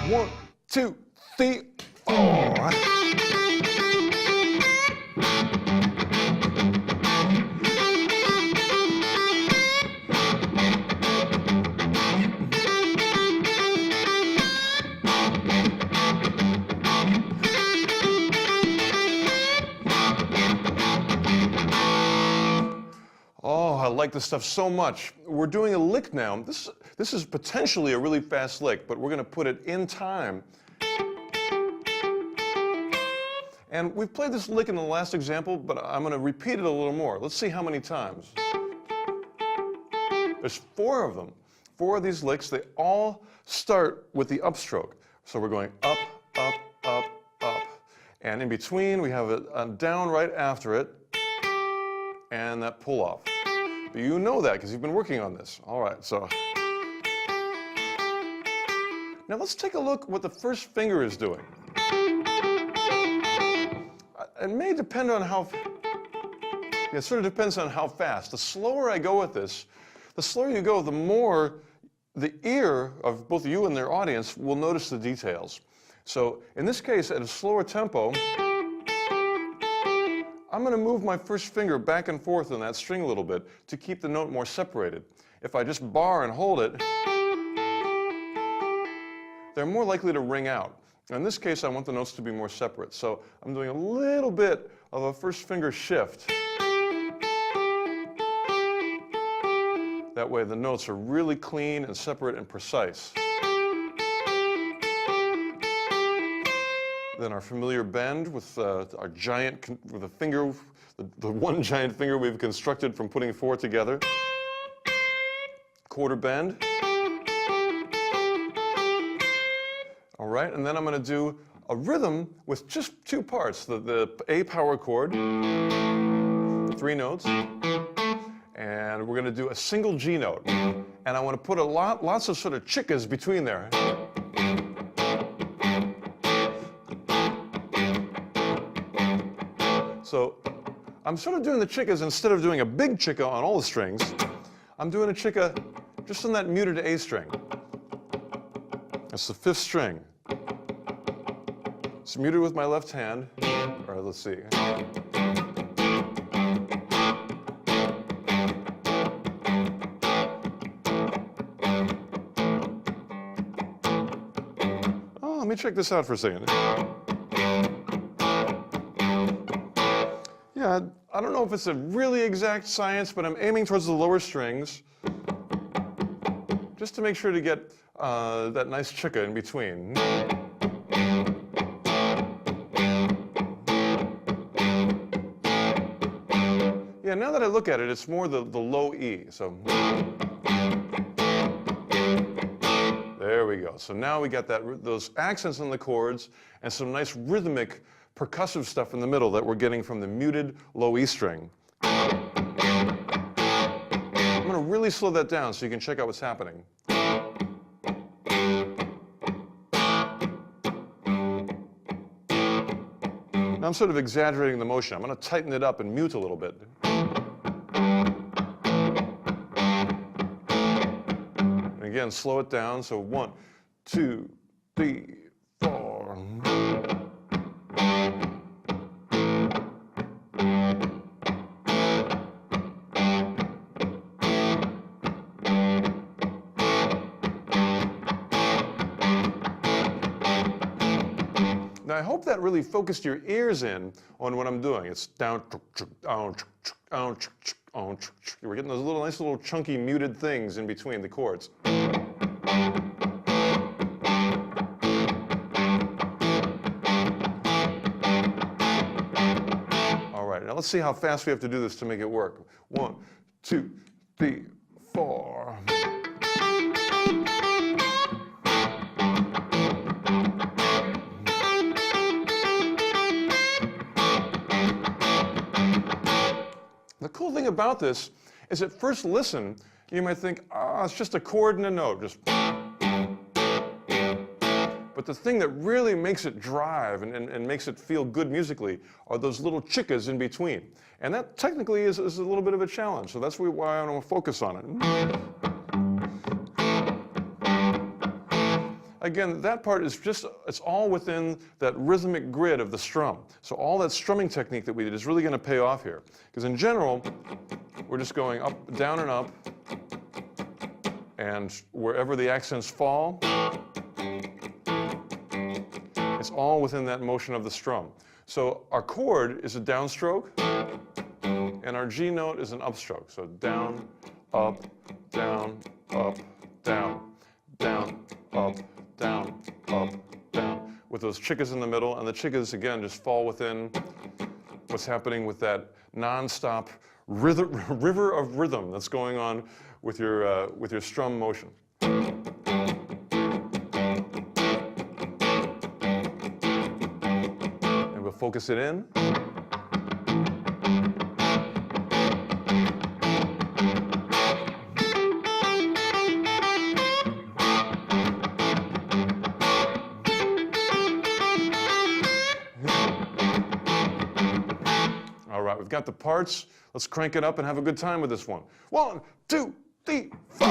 One, two, three, four. Oh, I like this stuff so much. We're doing a lick now. This is potentially a really fast lick, but we're going to put it in time. And we've played this lick in the last example, but I'm going to repeat it a little more. Let's see how many times. There's 4 of them. 4 of these licks. They all start with the upstroke. So we're going up, up, up, up. And in between, we have a down right after it, and that pull off. But you know that because you've been working on this. All right, so. Now let's take a look what the first finger is doing. It may depend on how, it sort of depends on how fast. The slower I go with this, the slower you go, the more the ear of both you and their audience will notice the details. So in this case, at a slower tempo, I'm going to move my first finger back and forth on that string a little bit to keep the note more separated. If I just bar and hold it, they're more likely to ring out. In this case, I want the notes to be more separate. So I'm doing a little bit of a first finger shift. That way the notes are really clean and separate and precise. Then our familiar bend with our giant, with a finger, the one giant finger we've constructed from putting 4 together. Quarter bend. All right, and then I'm going to do a rhythm with just 2 parts, the A power chord, 3 notes, and we're going to do a single G note. And I want to put lots of sort of chickas between there. So I'm sort of doing the chickas instead of doing a big chicka on all the strings. I'm doing a chicka just on that muted A string. That's the 5th string. It's muted with my left hand. All right, let's see. Oh, let me check this out for a second. Yeah, I don't know if it's a really exact science, but I'm aiming towards the lower strings just to make sure to get that nice chicka in between. Yeah, now that I look at it, it's more the low E. So there we go. So now we got those accents on the chords and some nice rhythmic percussive stuff in the middle that we're getting from the muted low E string. I'm going to really slow that down so you can check out what's happening. Now I'm sort of exaggerating the motion. I'm going to tighten it up and mute a little bit. And again, slow it down. So 1, 2, 3, 4. Now, I hope that really focused your ears in on what I'm doing. It's down, down, down, down. We're getting those nice little chunky muted things in between the chords. All right, now let's see how fast we have to do this to make it work. 1, 2, 3, 4. The cool thing about this is at first listen, you might think, it's just a chord and a note. But But the thing that really makes it drive and makes it feel good musically are those little chickas in between. And that technically is a little bit of a challenge, so that's why I want to focus on it. Again, that part is just, it's all within that rhythmic grid of the strum. So all that strumming technique that we did is really going to pay off here. Because in general, we're just going up, down and up, and wherever the accents fall, it's all within that motion of the strum. So our chord is a downstroke, and our G note is an upstroke. So down, up, down, up, down, down, up, down, up, down, with those chickas in the middle, and the chickas, again, just fall within what's happening with that non-stop river of rhythm that's going on with your strum motion. And we'll focus it in. All right, we've got the parts. Let's crank it up and have a good time with this one. 1, 2, 3, 4.